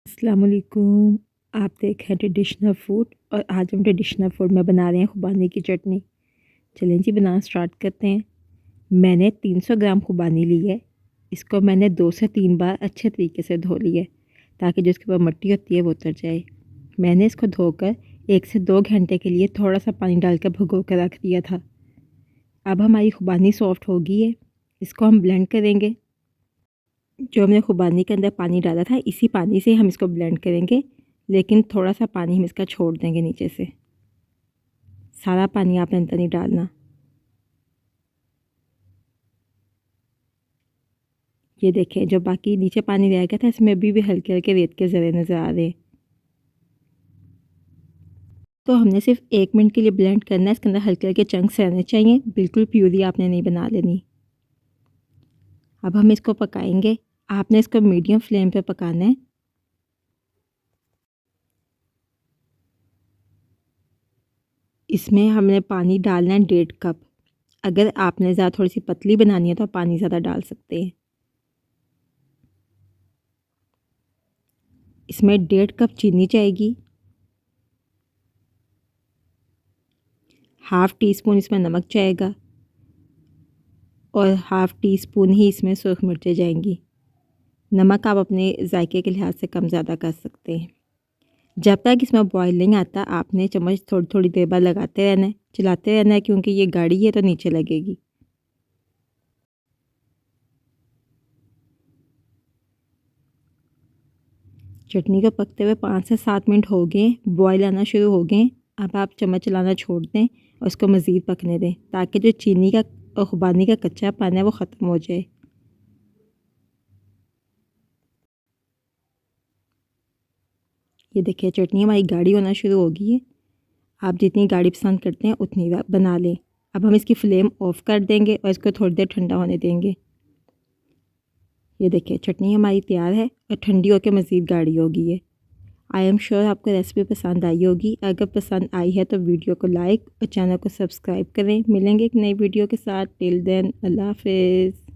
अस्सलाम वालेकुम। आप देख रहे हैं ट्रेडिशनल फूड और आज हम ट्रेडिशनल फूड में बना रहे हैं खुबानी की चटनी। चलें जी बनाना स्टार्ट करते हैं। मैंने 300 ग्राम खुबानी ली है। इसको मैंने 2 से 3 बार अच्छे तरीके से धो लिया है ताकि जो इसके ऊपर मिट्टी होती है वो उतर जाए। मैंने इसको धोकर 1 से 2 घंटे के लिए थोड़ा सा पानी डालकर भिगो कर रख दिया था। अब हमारी खुबानी सॉफ्ट हो गई है। इसको हम ब्लेंड करेंगे। जो हमने खुबानी के अंदर पानी डाला था इसी पानी से हम इसको ब्लेंड करेंगे, लेकिन थोड़ा सा पानी हम इसका छोड़ देंगे नीचे से। सारा पानी आपने अंदर नहीं डालना। ये देखें, जो बाकी नीचे पानी रह गया था इसमें अभी भी हल्के हल्के रेत के ज़रे नज़र आ रहे हैं। तो हमने सिर्फ 1 मिनट के लिए ब्लेंड करना है। इसके अंदर हल्के हल्के चंक्स रहने चाहिए, बिल्कुल प्यूरी आपने नहीं बना लेनी। अब हम इसको पकाएंगे। आपने इसको मीडियम फ्लेम पे पकाना है। इसमें हमने पानी डालना है 1.5 कप। अगर आपने ज़्यादा थोड़ी सी पतली बनानी है तो आप पानी ज़्यादा डाल सकते हैं। इसमें 1.5 कप चीनी जाएगी। हाफ़ टी स्पून इसमें नमक जाएगा और हाफ़ टी स्पून ही इसमें सूरख मिर्चें जाएंगी। नमक आप अपने जायके के लिहाज से कम ज़्यादा कर सकते हैं। जब तक इसमें बॉयल नहीं आता आपने चम्मच थोड़ी थोड़ी देर बाद लगाते रहना है, चलाते रहना है, क्योंकि ये गाढ़ी है तो नीचे लगेगी। चटनी को पकते हुए 5 से 7 मिनट हो गए, बॉयल आना शुरू हो गए। अब आप चम्मच चलाना छोड़ दें और इसको मज़ीद पकने दें ताकि जो चीनी का और खुबानी का कच्चापन है वो ख़त्म हो जाए। ये देखिए चटनी हमारी गाढ़ी होना शुरू हो गई है। आप जितनी गाढ़ी पसंद करते हैं उतनी बना लें। अब हम इसकी फ्लेम ऑफ़ कर देंगे और इसको थोड़ी देर ठंडा होने देंगे। ये देखिए चटनी हमारी तैयार है और ठंडी होकर मज़ीद गाढ़ी हो गई है। आई एम श्योर आपको रेसिपी पसंद आई होगी। अगर पसंद आई है तो वीडियो को लाइक और चैनल को सब्सक्राइब करें। मिलेंगे एक नई वीडियो के साथ। टिल देन अल्लाह हाफ़िज़।